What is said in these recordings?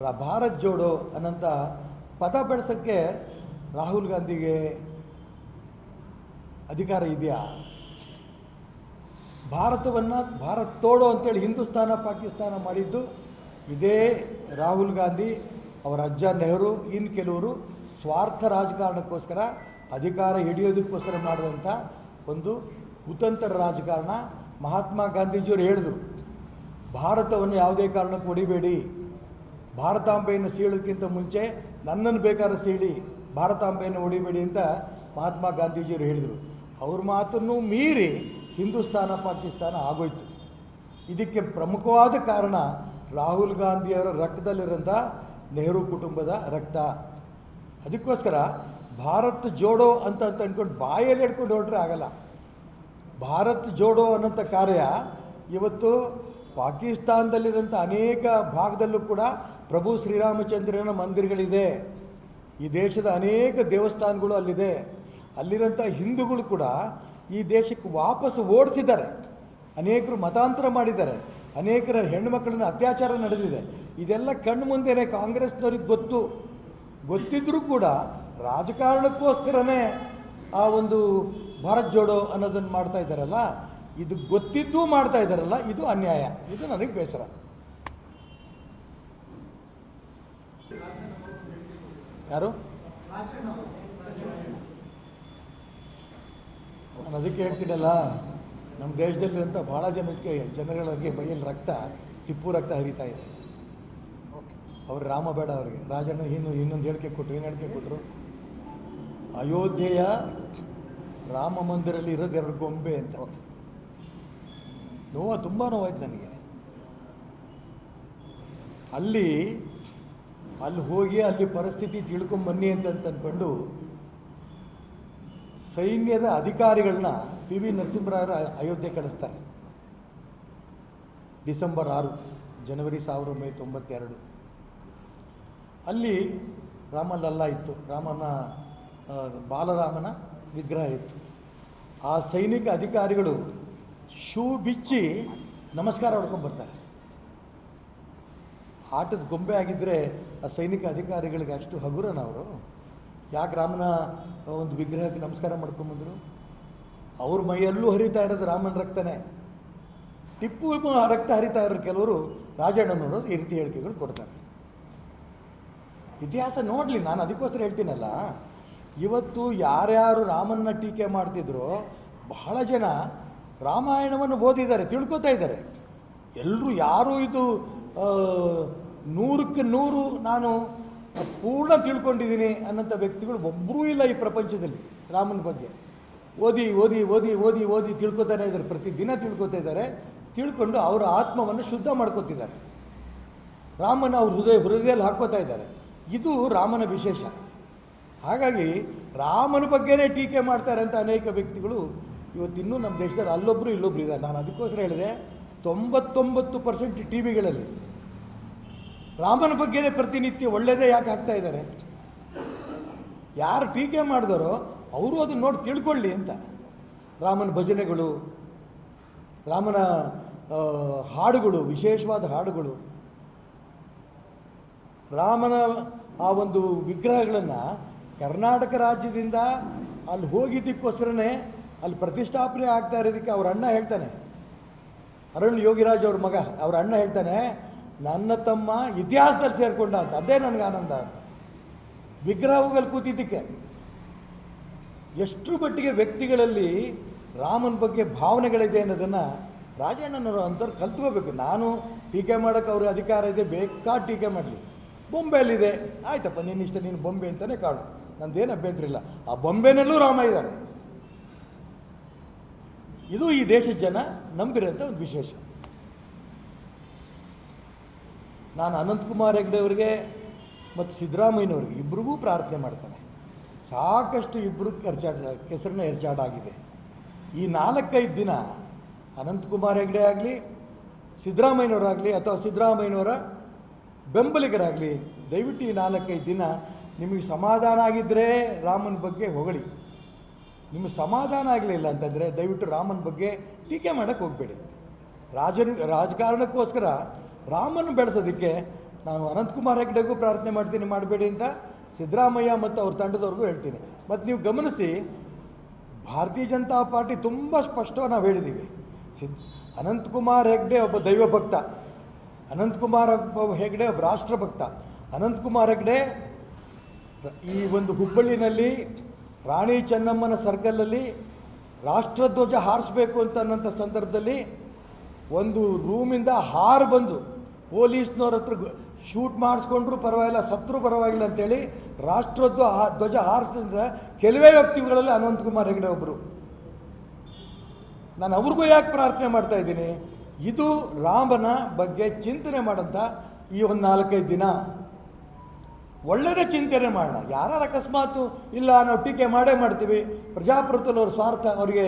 ಭಾರತ್ ಜೋಡೋ ಅನ್ನಂಥ ಪದ ಬೆಳೆಸೋಕ್ಕೆ ರಾಹುಲ್ ಗಾಂಧಿಗೆ ಅಧಿಕಾರ ಇದೆಯಾ? ಭಾರತವನ್ನು ಭಾರತ್ ತೋಡೋ ಅಂತೇಳಿ ಹಿಂದೂಸ್ತಾನ ಪಾಕಿಸ್ತಾನ ಮಾಡಿದ್ದು ಇದೇ ರಾಹುಲ್ ಗಾಂಧಿ, ಅವರ ಅಜ್ಜ ನೆಹರು, ಇನ್ನು ಕೆಲವರು ಸ್ವಾರ್ಥ ರಾಜಕಾರಣಕ್ಕೋಸ್ಕರ ಅಧಿಕಾರ ಹಿಡಿಯೋದಕ್ಕೋಸ್ಕರ ಮಾಡಿದಂಥ ಒಂದು ಕುತಂತ್ರ ರಾಜಕಾರಣ. ಮಹಾತ್ಮ ಗಾಂಧೀಜಿಯವರು ಹೇಳಿದರು, ಭಾರತವನ್ನು ಯಾವುದೇ ಕಾರಣಕ್ಕೂ ಹೊಡಿಬೇಡಿ, ಭಾರತಾಂಬೆಯನ್ನು ಸೀಳೋದಕ್ಕಿಂತ ಮುಂಚೆ ನನ್ನನ್ನು ಬೇಕಾದ್ರೆ ಸೀಳಿ, ಭಾರತಾಂಬೆಯನ್ನು ಹೊಡಿಬೇಡಿ ಅಂತ ಮಹಾತ್ಮ ಗಾಂಧೀಜಿಯವರು ಹೇಳಿದರು. ಅವ್ರ ಮಾತನ್ನು ಮೀರಿ ಹಿಂದೂಸ್ತಾನ ಪಾಕಿಸ್ತಾನ ಆಗೋಯ್ತು. ಇದಕ್ಕೆ ಪ್ರಮುಖವಾದ ಕಾರಣ ರಾಹುಲ್ ಗಾಂಧಿಯವರ ರಕ್ತದಲ್ಲಿರೋಂಥ ನೆಹರು ಕುಟುಂಬದ ರಕ್ತ. ಅದಕ್ಕೋಸ್ಕರ ಭಾರತ್ ಜೋಡೋ ಅಂತ ಅಂದ್ಕೊಂಡು ಬಾಯಲ್ಲಿ ಹಿಡ್ಕೊಂಡು ಹೊರಟ್ರೆ ಆಗಲ್ಲ. ಭಾರತ್ ಜೋಡೋ ಅನ್ನೋಂಥ ಕಾರ್ಯ ಇವತ್ತು ಪಾಕಿಸ್ತಾನದಲ್ಲಿರೋಂಥ ಅನೇಕ ಭಾಗದಲ್ಲೂ ಕೂಡ ಪ್ರಭು ಶ್ರೀರಾಮಚಂದ್ರನ ಮಂದಿರಗಳಿದೆ. ಈ ದೇಶದ ಅನೇಕ ದೇವಸ್ಥಾನಗಳು ಅಲ್ಲಿದೆ. ಅಲ್ಲಿರೋಂಥ ಹಿಂದೂಗಳು ಕೂಡ ಈ ದೇಶಕ್ಕೆ ವಾಪಸ್ ಓಡಿಸಿದ್ದಾರೆ. ಅನೇಕರು ಮತಾಂತರ ಮಾಡಿದ್ದಾರೆ. ಅನೇಕರ ಹೆಣ್ಣುಮಕ್ಕಳನ್ನ ಅತ್ಯಾಚಾರ ನಡೆದಿದೆ. ಇದೆಲ್ಲ ಕಣ್ಣು ಮುಂದೆನೇ ಕಾಂಗ್ರೆಸ್ನವ್ರಿಗೆ ಗೊತ್ತಿದ್ದರೂ ಕೂಡ ರಾಜಕಾರಣಕ್ಕೋಸ್ಕರನೇ ಆ ಒಂದು ಭಾರತ್ ಜೋಡೋ ಅನ್ನೋದನ್ನು ಮಾಡ್ತಾ ಇದ್ದಾರಲ್ಲ, ಇದು ಗೊತ್ತಿದ್ದೂ ಮಾಡ್ತಾ ಇದ್ದಾರಲ್ಲ, ಇದು ಅನ್ಯಾಯ. ಇದು ನನಗೆ ಬೇಸರ. ಯಾರು? ನಾನು ಅದಕ್ಕೆ ಹೇಳ್ತೀನಲ್ಲ, ನಮ್ಮ ದೇಶದಲ್ಲಿರೋಂಥ ಭಾಳ ಜನಗಳಿಗೆ ಮೈಯಲ್ಲಿ ರಕ್ತ, ಟಿಪ್ಪು ರಕ್ತ ಹರಿತಾ ಇದೆ. ಅವ್ರು ರಾಮ ಬೇಡ, ಅವರಿಗೆ ರಾಜಣ್ಣ ಇನ್ನೊಂದು ಹೇಳಿಕೆ ಕೊಟ್ಟರು. ಏನು ಹೇಳಿಕೆ ಕೊಟ್ಟರು? ಅಯೋಧ್ಯೆಯ ರಾಮ ಮಂದಿರಲ್ಲಿ ಇರೋದು 2 ಗೊಂಬೆ ಅಂತ. ತುಂಬ ನೋವಾಯ್ತು ನನಗೆ. ಅಲ್ಲಿ ಹೋಗಿ ಅಲ್ಲಿ ಪರಿಸ್ಥಿತಿ ತಿಳ್ಕೊಂಬನ್ನಿ ಅಂತ ಅಂದ್ಕೊಂಡು ಸೈನ್ಯದ ಅಧಿಕಾರಿಗಳನ್ನ PV ನರಸಿಂಹರಾಯರು ಅಯೋಧ್ಯೆ ಕಳಿಸ್ತಾರೆ. ಡಿಸೆಂಬರ್ 6, ಜನವರಿ 1992. ಅಲ್ಲಿ ರಾಮಲಲ್ಲ ಇತ್ತು, ಬಾಲರಾಮನ ವಿಗ್ರಹ ಇತ್ತು. ಆ ಸೈನಿಕ ಅಧಿಕಾರಿಗಳು ಶೂ ಬಿಚ್ಚಿ ನಮಸ್ಕಾರ ಹೊಡ್ಕೊಂಡ್ಬರ್ತಾರೆ. ಆಟದ ಗೊಂಬೆ ಆಗಿದ್ದರೆ ಆ ಸೈನಿಕ ಅಧಿಕಾರಿಗಳಿಗೆ ಅಷ್ಟು ಹಗುರನವರು ಯಾಕೆ ರಾಮನ ಒಂದು ವಿಗ್ರಹಕ್ಕೆ ನಮಸ್ಕಾರ ಮಾಡ್ಕೊಂಬಂದರು? ಅವ್ರ ಮೈಯಲ್ಲೂ ಹರಿತಾ ಇರೋದು ರಾಮನ ರಕ್ತನೇ. ಟಿಪ್ಪು ರಕ್ತ ಹರಿತಾ ಇರೋ ಕೆಲವರು ರಾಜಣ್ಣನವರು ಈ ರೀತಿ ಹೇಳಿಕೆಗಳು ಕೊಡ್ತಾರೆ. ಇತಿಹಾಸ ನೋಡಲಿ. ನಾನು ಅದಕ್ಕೋಸ್ಕರ ಹೇಳ್ತೀನಲ್ಲ, ಇವತ್ತು ಯಾರ್ಯಾರು ರಾಮನ್ನ ಟೀಕೆ ಮಾಡ್ತಿದ್ರು ಬಹಳ ಜನ ರಾಮಾಯಣವನ್ನು ಓದಿದ್ದಾರೆ, ತಿಳ್ಕೊತಾ ಇದ್ದಾರೆ. ಎಲ್ಲರೂ ಯಾರೂ ಇದು 100ಕ್ಕೆ 100 ನಾನು ಪೂರ್ಣ ತಿಳ್ಕೊಂಡಿದ್ದೀನಿ ಅನ್ನೋಂಥ ವ್ಯಕ್ತಿಗಳು ಒಬ್ಬರೂ ಇಲ್ಲ ಈ ಪ್ರಪಂಚದಲ್ಲಿ. ರಾಮನ ಬಗ್ಗೆ ಓದಿ ಓದಿ ಓದಿ ಓದಿ ಓದಿ ತಿಳ್ಕೊತಾನೆ ಇದ್ದಾರೆ. ಪ್ರತಿದಿನ ತಿಳ್ಕೊತಾ ಇದ್ದಾರೆ. ತಿಳ್ಕೊಂಡು ಅವರ ಆತ್ಮವನ್ನು ಶುದ್ಧ ಮಾಡ್ಕೊತಿದ್ದಾರೆ. ರಾಮನ ಅವ್ರ ಹೃದಯದಲ್ಲಿ ಹಾಕ್ಕೋತಾ ಇದ್ದಾರೆ. ಇದು ರಾಮನ ವಿಶೇಷ. ಹಾಗಾಗಿ ರಾಮನ ಬಗ್ಗೆನೇ ಟೀಕೆ ಮಾಡ್ತಾರೆ ಅಂತ ಅನೇಕ ವ್ಯಕ್ತಿಗಳು ಇವತ್ತಿನ್ನೂ ನಮ್ಮ ದೇಶದಲ್ಲಿ ಅಲ್ಲೊಬ್ಬರು ಇಲ್ಲೊಬ್ಬರು ಇದ್ದಾರೆ. ನಾನು ಅದಕ್ಕೋಸ್ಕರ ಹೇಳಿದೆ, 99% TV ರಾಮನ ಬಗ್ಗೆನೇ ಪ್ರತಿನಿತ್ಯ ಒಳ್ಳೆಯದೇ ಯಾಕೆ ಹಾಕ್ತಾ ಇದ್ದಾರೆ? ಯಾರು ಟೀಕೆ ಮಾಡಿದಾರೋ ಅವರು ಅದನ್ನು ನೋಡಿ ತಿಳ್ಕೊಳ್ಳಿ ಅಂತ. ರಾಮನ ಭಜನೆಗಳು, ರಾಮನ ಹಾಡುಗಳು, ವಿಶೇಷವಾದ ಹಾಡುಗಳು, ರಾಮನ ಆ ಒಂದು ವಿಗ್ರಹಗಳನ್ನು ಕರ್ನಾಟಕ ರಾಜ್ಯದಿಂದ ಅಲ್ಲಿ ಹೋಗಿದ್ದಕ್ಕೋಸ್ಕರನೇ ಅಲ್ಲಿ ಪ್ರತಿಷ್ಠಾಪನೆ ಆಗ್ತಾ ಇರೋದಕ್ಕೆ ಅವ್ರ ಅಣ್ಣ ಹೇಳ್ತಾನೆ, ಅರುಣ್ ಯೋಗಿರಾಜ್ ಅವ್ರ ಮಗ, ಅವ್ರ ಅಣ್ಣ ಹೇಳ್ತಾನೆ, ನನ್ನ ತಮ್ಮ ಇತಿಹಾಸದಲ್ಲಿ ಸೇರಿಕೊಂಡ ಅಂತ. ಅದೇ ನನಗೆ ಆನಂದ ಅಂತ. ವಿಗ್ರಹಗಳಲ್ಲಿ ಕೂತಿದ್ದಕ್ಕೆ ಎಷ್ಟರ ಮಟ್ಟಿಗೆ ವ್ಯಕ್ತಿಗಳಲ್ಲಿ ರಾಮನ ಬಗ್ಗೆ ಭಾವನೆಗಳಿದೆ ಅನ್ನೋದನ್ನು ರಾಜಣ್ಣನವರು ಅಂಥವ್ರು ಕಲ್ತ್ಕೋಬೇಕು. ನಾನು ಟೀಕೆ ಮಾಡೋಕ್ಕೆ ಅವ್ರಿಗೆ ಅಧಿಕಾರ ಇದೆ, ಬೇಕಾದ ಟೀಕೆ ಮಾಡಲಿ. ಬೊಂಬೆಯಲ್ಲಿದೆ, ಆಯ್ತಪ್ಪ, ನಿನ್ನಿಷ್ಟ, ನೀನು ಬೊಂಬೆ ಅಂತಲೇ ಕಾಡು, ನಂದೇನು ಅಭ್ಯಂತರ ಇಲ್ಲ. ಆ ಬೊಂಬೆನಲ್ಲೂ ರಾಮ ಇದ್ದಾನೆ. ಇದು ಈ ದೇಶದ ಜನ ನಂಬಿರೋಂಥ ಒಂದು ವಿಶೇಷ. ನಾನು ಅನಂತಕುಮಾರ್ ಹೆಗಡೆ ಅವರಿಗೆ ಮತ್ತು ಸಿದ್ದರಾಮಯ್ಯನವ್ರಿಗೆ ಇಬ್ಬರಿಗೂ ಪ್ರಾರ್ಥನೆ ಮಾಡ್ತಾನೆ. ಸಾಕಷ್ಟು ಇಬ್ಬರು ಕೆಸರನ್ನ ಎರಚಾಡಾಗಿದೆ. ಈ 4-5 ದಿನ ಅನಂತಕುಮಾರ್ ಹೆಗಡೆ ಆಗಲಿ, ಸಿದ್ದರಾಮಯ್ಯನವರಾಗಲಿ ಅಥವಾ ಸಿದ್ದರಾಮಯ್ಯನವರ ಬೆಂಬಲಿಗರಾಗಲಿ, ದಯವಿಟ್ಟು ಈ 4-5 ದಿನ ನಿಮಗೆ ಸಮಾಧಾನ ಆಗಿದ್ದರೆ ರಾಮನ ಬಗ್ಗೆ ಹೊಗಳಿ. ನಿಮಗೆ ಸಮಾಧಾನ ಆಗಲಿಲ್ಲ ಅಂತಂದರೆ ದಯವಿಟ್ಟು ರಾಮನ ಬಗ್ಗೆ ಟೀಕೆ ಮಾಡೋಕ್ಕೆ ಹೋಗಬೇಡಿ. ರಾಜಕಾರಣಕ್ಕೋಸ್ಕರ ರಾಮನ ಬೆಳೆಸೋದಕ್ಕೆ ನಾನು ಅನಂತಕುಮಾರ್ ಹೆಗ್ಡೆಗೂ ಪ್ರಾರ್ಥನೆ ಮಾಡ್ತೀನಿ ಮಾಡಬೇಡಿ ಅಂತ, ಸಿದ್ದರಾಮಯ್ಯ ಮತ್ತು ಅವ್ರ ತಂಡದವ್ರಿಗೂ ಹೇಳ್ತೀನಿ. ಮತ್ತು ನೀವು ಗಮನಿಸಿ, ಭಾರತೀಯ ಜನತಾ ಪಾರ್ಟಿ ತುಂಬ ಸ್ಪಷ್ಟವಾಗಿ ನಾವು ಹೇಳಿದ್ದೀವಿ, ಅನಂತಕುಮಾರ್ ಹೆಗ್ಡೆ ಒಬ್ಬ ದೈವ ಭಕ್ತ, ಅನಂತಕುಮಾರ್ ಹೆಗ್ಡೆ ಒಬ್ಬ ರಾಷ್ಟ್ರಭಕ್ತ. ಅನಂತಕುಮಾರ್ ಹೆಗ್ಡೆ ಈ ಒಂದು ಹುಬ್ಬಳ್ಳಿನಲ್ಲಿ ರಾಣಿ ಚೆನ್ನಮ್ಮನ ಸರ್ಕಲಲ್ಲಿ ರಾಷ್ಟ್ರಧ್ವಜ ಹಾರಿಸ್ಬೇಕು ಅನ್ನೋಂಥ ಸಂದರ್ಭದಲ್ಲಿ ಒಂದು ರೂಮಿಂದ ಹಾರು ಬಂದು ಪೊಲೀಸ್ನವ್ರ ಹತ್ರ ಶೂಟ್ ಮಾಡಿಸ್ಕೊಂಡ್ರು ಪರವಾಗಿಲ್ಲ, ಸತ್ರು ಪರವಾಗಿಲ್ಲ ಅಂತೇಳಿ ಧ್ವಜ ಹಾರಿಸಿದ ಕೆಲವೇ ವ್ಯಕ್ತಿಗಳಲ್ಲಿ ಅನಂತಕುಮಾರ್ ಹೆಗ್ಡೆ ಒಬ್ಬರು. ನಾನು ಅವ್ರಿಗೂ ಯಾಕೆ ಪ್ರಾರ್ಥನೆ ಮಾಡ್ತಾ ಇದ್ದೀನಿ, ಇದು ರಾಮನ ಬಗ್ಗೆ ಚಿಂತನೆ ಮಾಡೋಂಥ ಈ ಒಂದು 4-5 ದಿನ ಒಳ್ಳೆಯದೇ ಚಿಂತನೆ ಮಾಡೋಣ. ಯಾರು ಅಕಸ್ಮಾತು ಇಲ್ಲ ನಾವು ಟೀಕೆ ಮಾಡೇ ಮಾಡ್ತೀವಿ, ಪ್ರಜಾಪ್ರಭುತ್ವದಲ್ಲಿ ಅವ್ರ ಸ್ವಾರ್ಥ, ಅವರಿಗೆ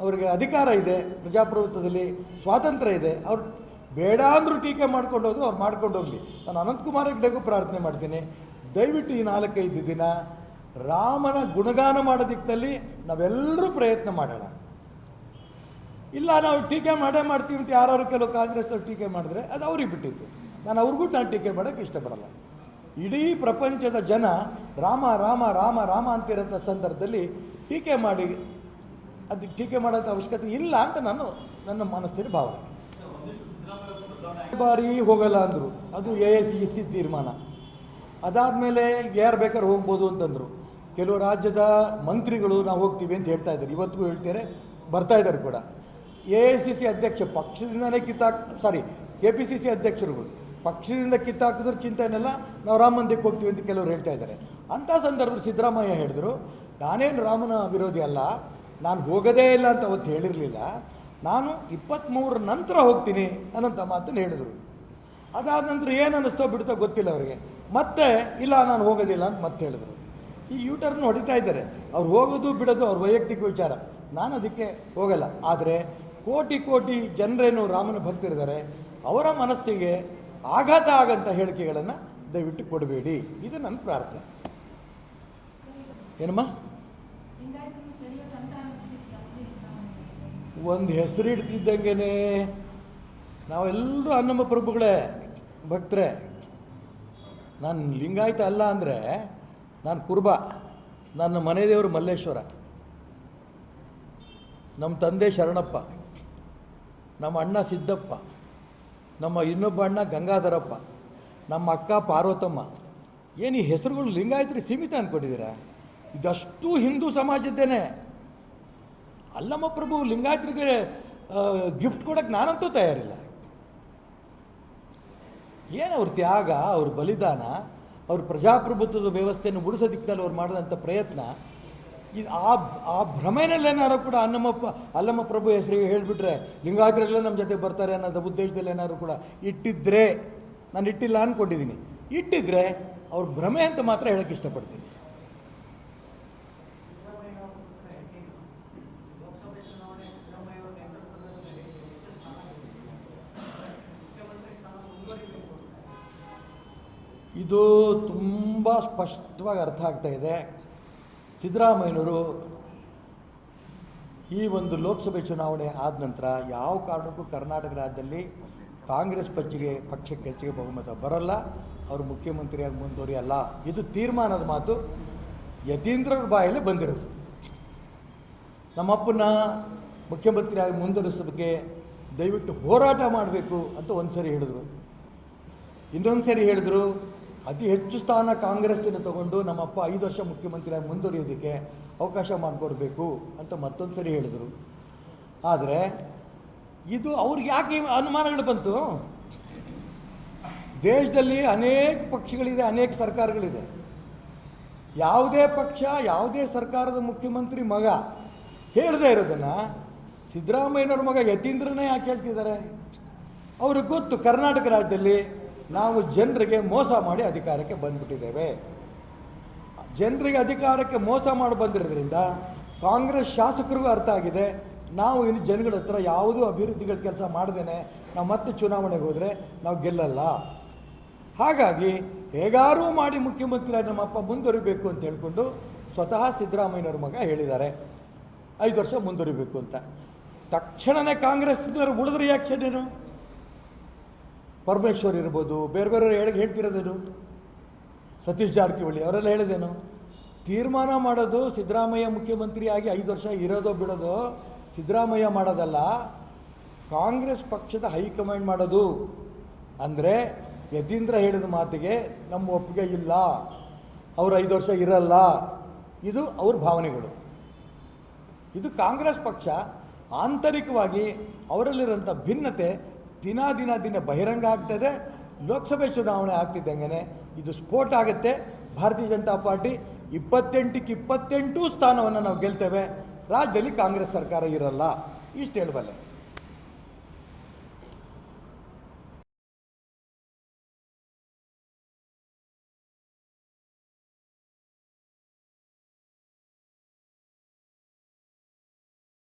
ಅವರಿಗೆ ಅಧಿಕಾರ ಇದೆ, ಪ್ರಜಾಪ್ರಭುತ್ವದಲ್ಲಿ ಸ್ವಾತಂತ್ರ್ಯ ಇದೆ, ಅವ್ರು ಬೇಡ ಅಂದರೂ ಟೀಕೆ ಮಾಡ್ಕೊಂಡು ಹೋದ್ರು, ಅವ್ರು ಮಾಡ್ಕೊಂಡು ಹೋಗಲಿ. ನಾನು ಅನಂತಕುಮಾರ್ ಹೆಗ್ಡೆಗೂ ಪ್ರಾರ್ಥನೆ ಮಾಡ್ತೀನಿ, ದಯವಿಟ್ಟು ಈ 4-5 ದಿನ ರಾಮನ ಗುಣಗಾನ ಮಾಡೋ ದಿಕ್ಕಲ್ಲಿ ನಾವೆಲ್ಲರೂ ಪ್ರಯತ್ನ ಮಾಡೋಣ. ಇಲ್ಲ ನಾವು ಟೀಕೆ ಮಾಡೇ ಮಾಡ್ತೀವಿ ಅಂತ ಯಾರು ಕೆಲವು ಕಾಂಗ್ರೆಸ್ನವ್ರು ಟೀಕೆ ಮಾಡಿದ್ರೆ ಅದು ಅವ್ರಿಗೆ ಬಿಟ್ಟಿತ್ತು. ನಾನು ಟೀಕೆ ಮಾಡೋಕ್ಕೆ ಇಷ್ಟಪಡಲ್ಲ. ಇಡೀ ಪ್ರಪಂಚದ ಜನ ರಾಮ ರಾಮ ರಾಮ ರಾಮ ಅಂತಿರೋಂಥ ಸಂದರ್ಭದಲ್ಲಿ ಟೀಕೆ ಮಾಡಿ ಅದು ಟೀಕೆ ಮಾಡೋಂಥ ಅವಶ್ಯಕತೆ ಇಲ್ಲ ಅಂತ ನನ್ನ ಮನಸ್ಸಿನ ಭಾವನೆ. ಬಾರಿ ಹೋಗಲ್ಲ ಅಂದರು, ಅದು AICC ತೀರ್ಮಾನ. ಅದಾದಮೇಲೆ ಯಾರು ಬೇಕಾದ್ರೆ ಹೋಗ್ಬೋದು ಅಂತಂದರು. ಕೆಲವು ರಾಜ್ಯದ ಮಂತ್ರಿಗಳು ನಾವು ಹೋಗ್ತೀವಿ ಅಂತ ಹೇಳ್ತಾ ಇದ್ದಾರೆ, ಇವತ್ತಿಗೂ ಹೇಳ್ತಾರೆ, ಬರ್ತಾ ಇದ್ದಾರೆ ಕೂಡ. AICC ಅಧ್ಯಕ್ಷ ಪಕ್ಷದಿಂದನೇ KPCC ಅಧ್ಯಕ್ಷರುಗಳು ಪಕ್ಷದಿಂದ ಕಿತ್ತಾಕಿದ್ರೆ ಚಿಂತೆನೆಲ್ಲ ನಾವು ರಾಮ ಮಂದಿರಕ್ಕೆ ಹೋಗ್ತೀವಿ ಅಂತ ಕೆಲವರು ಹೇಳ್ತಾ ಇದ್ದಾರೆ. ಅಂಥ ಸಂದರ್ಭದಲ್ಲಿ ಸಿದ್ದರಾಮಯ್ಯ ಹೇಳಿದ್ರು, ನಾನೇನು ರಾಮನ ವಿರೋಧಿ ಅಲ್ಲ, ನಾನು ಹೋಗೋದೇ ಇಲ್ಲ ಅಂತ ಅವತ್ತು ಹೇಳಿರಲಿಲ್ಲ, ನಾನು 23 ನಂತರ ಹೋಗ್ತೀನಿ ಅನ್ನೋಂಥ ಮಾತನ್ನು ಹೇಳಿದರು. ಅದಾದ ನಂತರ ಏನು ಅನ್ನಿಸ್ತೋ ಬಿಡ್ತೋ ಗೊತ್ತಿಲ್ಲ ಅವರಿಗೆ, ಮತ್ತೆ ಇಲ್ಲ ನಾನು ಹೋಗೋದಿಲ್ಲ ಅಂತ ಮತ್ತೆ ಹೇಳಿದರು. ಈ ಯೂಟರ್ನ್ ಹೊಡಿತಾ ಇದ್ದಾರೆ. ಅವ್ರು ಹೋಗೋದು ಬಿಡೋದು ಅವ್ರ ವೈಯಕ್ತಿಕ ವಿಚಾರ, ನಾನು ಅದಕ್ಕೆ ಹೋಗಲ್ಲ. ಆದರೆ ಕೋಟಿ ಕೋಟಿ ಜನರೇನು ರಾಮನ ಭಕ್ತರಿದ್ದಾರೆ, ಅವರ ಮನಸ್ಸಿಗೆ ಆಘಾತ ಆಗಂಥ ಹೇಳಿಕೆಗಳನ್ನು ದಯವಿಟ್ಟು ಕೊಡಬೇಡಿ, ಇದು ನನ್ನ ಪ್ರಾರ್ಥನೆ. ಏನಮ್ಮ, ಒಂದು ಹೆಸರಿಡ್ತಿದ್ದಂಗೆ ನಾವೆಲ್ಲರೂ ಅನ್ನಮ್ಮ ಪ್ರಭುಗಳೇ ಭಕ್ತರೇ. ನಾನು ಲಿಂಗಾಯತ ಅಲ್ಲ ಅಂದರೆ ನಾನು ಕುರುಬ, ನನ್ನ ಮನೆ ದೇವರು ಮಲ್ಲೇಶ್ವರ, ನಮ್ಮ ತಂದೆ ಶರಣಪ್ಪ, ನಮ್ಮ ಅಣ್ಣ ಸಿದ್ದಪ್ಪ, ನಮ್ಮ ಇನ್ನೊಬ್ಬ ಅಣ್ಣ ಗಂಗಾಧರಪ್ಪ, ನಮ್ಮ ಅಕ್ಕ ಪಾರ್ವತಮ್ಮ. ಏನು ಈ ಹೆಸರುಗಳು ಲಿಂಗಾಯತರಿಗೆ ಸೀಮಿತ ಅಂದ್ಕೊಂಡಿದ್ದೀರಾ? ಇದಷ್ಟು ಹಿಂದೂ ಸಮಾಜದ್ದೇನೆ. ಅಲ್ಲಮ್ಮ ಪ್ರಭು ಲಿಂಗಾಯತರಿಗೆ ಗಿಫ್ಟ್ ಕೊಡೋಕ್ಕೆ ನಾನಂತೂ ತಯಾರಿಲ್ಲ. ಏನು ಅವ್ರ ತ್ಯಾಗ, ಅವ್ರ ಬಲಿದಾನ, ಅವ್ರ ಪ್ರಜಾಪ್ರಭುತ್ವದ ವ್ಯವಸ್ಥೆಯನ್ನು ಉಳಿಸೋ ದಿಕ್ಕಿನಲ್ಲಿ ಅವ್ರು ಮಾಡಿದಂಥ ಪ್ರಯತ್ನ, ಇದು ಆ ಭ್ರಮೆನಲ್ಲೇನಾರು ಕೂಡ ಅಲ್ಲಮ್ಮ ಪ್ರಭು ಹೆಸರಿಗೆ ಹೇಳಿಬಿಟ್ರೆ ಲಿಂಗಾಯತರೆಲ್ಲ ನಮ್ಮ ಜೊತೆ ಬರ್ತಾರೆ ಅನ್ನೋದು ಉದ್ದೇಶದಲ್ಲಿ ಏನಾದ್ರು ಕೂಡ ಇಟ್ಟಿದ್ದರೆ, ನಾನು ಇಟ್ಟಿಲ್ಲ ಅಂದ್ಕೊಂಡಿದ್ದೀನಿ, ಇಟ್ಟಿದ್ರೆ ಅವ್ರ ಭ್ರಮೆ ಅಂತ ಮಾತ್ರ ಹೇಳೋಕ್ಕೆ ಇಷ್ಟಪಡ್ತೀನಿ. ಇದು ತುಂಬ ಸ್ಪಷ್ಟವಾಗಿ ಅರ್ಥ ಆಗ್ತಾ ಇದೆ. ಸಿದ್ದರಾಮಯ್ಯನವರು ಈ ಒಂದು ಲೋಕಸಭೆ ಚುನಾವಣೆ ಆದ ನಂತರ ಯಾವ ಕಾರಣಕ್ಕೂ ಕರ್ನಾಟಕ ರಾಜ್ಯದಲ್ಲಿ ಕಾಂಗ್ರೆಸ್ ಪಕ್ಷಕ್ಕೆ ಹೆಚ್ಚಿಗೆ ಬಹುಮತ ಬರಲ್ಲ, ಅವರು ಮುಖ್ಯಮಂತ್ರಿಯಾಗಿ ಮುಂದುವರಿಯಲ್ಲ. ಇದು ತೀರ್ಮಾನದ ಮಾತು ಯತೀಂದ್ರರ ಬಾಯಲ್ಲಿ ಬಂದಿರೋದು. ನಮ್ಮಪ್ಪನ ಮುಖ್ಯಮಂತ್ರಿಯಾಗಿ ಮುಂದುವರಿಸೋದಕ್ಕೆ ದಯವಿಟ್ಟು ಹೋರಾಟ ಮಾಡಬೇಕು ಅಂತ ಒಂದು ಸರಿ ಹೇಳಿದ್ರು, ಇನ್ನೊಂದು ಸರಿ ಹೇಳಿದ್ರು ಅತಿ ಹೆಚ್ಚು ಸ್ಥಾನ ಕಾಂಗ್ರೆಸ್ಸಿನ ತಗೊಂಡು ನಮ್ಮಪ್ಪ 5 ವರ್ಷ ಮುಖ್ಯಮಂತ್ರಿಯಾಗಿ ಮುಂದುವರಿಯೋದಕ್ಕೆ ಅವಕಾಶ ಮಾಡಿಕೊಡ್ಬೇಕು ಅಂತ ಮತ್ತೊಂದು ಸರಿ ಹೇಳಿದರು. ಆದರೆ ಇದು ಅವ್ರಿಗೆ ಯಾಕೆ ಅನುಮಾನಗಳು ಬಂತು? ದೇಶದಲ್ಲಿ ಅನೇಕ ಪಕ್ಷಗಳಿದೆ, ಅನೇಕ ಸರ್ಕಾರಗಳಿದೆ. ಯಾವುದೇ ಪಕ್ಷ, ಯಾವುದೇ ಸರ್ಕಾರದ ಮುಖ್ಯಮಂತ್ರಿ ಮಗ ಹೇಳದೇ ಇರೋದನ್ನು ಸಿದ್ದರಾಮಯ್ಯನವ್ರ ಮಗ ಯತೀಂದ್ರನೇ ಯಾಕೆ ಹೇಳ್ತಿದ್ದಾರೆ? ಅವ್ರಿಗೆ ಗೊತ್ತು ಕರ್ನಾಟಕ ರಾಜ್ಯದಲ್ಲಿ ನಾವು ಜನರಿಗೆ ಮೋಸ ಮಾಡಿ ಅಧಿಕಾರಕ್ಕೆ ಬಂದುಬಿಟ್ಟಿದ್ದೇವೆ. ಜನರಿಗೆ ಅಧಿಕಾರಕ್ಕೆ ಮೋಸ ಮಾಡಿ ಬಂದಿರೋದ್ರಿಂದ ಕಾಂಗ್ರೆಸ್ ಶಾಸಕರಿಗೂ ಅರ್ಥ ಆಗಿದೆ, ನಾವು ಇನ್ನು ಜನಗಳ ಹತ್ರ ಯಾವುದೂ ಅಭಿವೃದ್ಧಿಗಳ ಕೆಲಸ ಮಾಡ್ದೇನೆ ನಾವು ಮತ್ತೆ ಚುನಾವಣೆಗೆ ಹೋದರೆ ನಾವು ಗೆಲ್ಲಲ್ಲ. ಹಾಗಾಗಿ ಹೇಗಾರೂ ಮಾಡಿ ಮುಖ್ಯಮಂತ್ರಿಯಾಗಿ ನಮ್ಮಪ್ಪ ಮುಂದುವರಿಬೇಕು ಅಂತ ಹೇಳ್ಕೊಂಡು ಸ್ವತಃ ಸಿದ್ದರಾಮಯ್ಯನವ್ರ ಮಗ ಹೇಳಿದ್ದಾರೆ 5 ವರ್ಷ ಮುಂದುವರಿಬೇಕು ಅಂತ. ತಕ್ಷಣವೇ ಕಾಂಗ್ರೆಸ್ನವರು ಉಳಿದ ರಿಯಾಕ್ಷನ್ ಏನು? ಪರಮೇಶ್ವರ್ ಇರ್ಬೋದು, ಬೇರೆ ಬೇರೆ ಹೇಳ್ತಿರೋದೇನು, ಸತೀಶ್ ಜಾರಕಿಹೊಳಿ ಅವರೆಲ್ಲ ಹೇಳೋದೇನು? ತೀರ್ಮಾನ ಮಾಡೋದು ಸಿದ್ದರಾಮಯ್ಯ ಮುಖ್ಯಮಂತ್ರಿ ಆಗಿ 5 ವರ್ಷ ಇರೋದೋ ಬಿಡೋದು ಸಿದ್ದರಾಮಯ್ಯ ಮಾಡೋದಲ್ಲ, ಕಾಂಗ್ರೆಸ್ ಪಕ್ಷದ ಹೈಕಮಾಂಡ್ ಮಾಡೋದು. ಅಂದರೆ ಯತೀಂದ್ರ ಹೇಳಿದ ಮಾತಿಗೆ ನಮ್ಮ ಒಪ್ಪಿಗೆ ಇಲ್ಲ, ಅವರು 5 ವರ್ಷ ಇರಲ್ಲ, ಇದು ಅವ್ರ ಭಾವನೆಗಳು. ಇದು ಕಾಂಗ್ರೆಸ್ ಪಕ್ಷ ಆಂತರಿಕವಾಗಿ ಅವರಲ್ಲಿರೋಂಥ ಭಿನ್ನತೆ ದಿನ ಬಹಿರಂಗ ಆಗ್ತದೆ. ಲೋಕಸಭೆ ಚುನಾವಣೆ ಆಗ್ತಿದ್ದಂಗೆ ಇದು ಸ್ಫೋಟ ಆಗುತ್ತೆ. ಭಾರತೀಯ ಜನತಾ ಪಾರ್ಟಿ 28ಕ್ಕೆ 28 ಸ್ಥಾನವನ್ನು ನಾವು ಗೆಲ್ತೇವೆ. ರಾಜ್ಯದಲ್ಲಿ ಕಾಂಗ್ರೆಸ್ ಸರ್ಕಾರ ಇರಲ್ಲ, ಇಷ್ಟು ಹೇಳಬಲ್ಲೆ.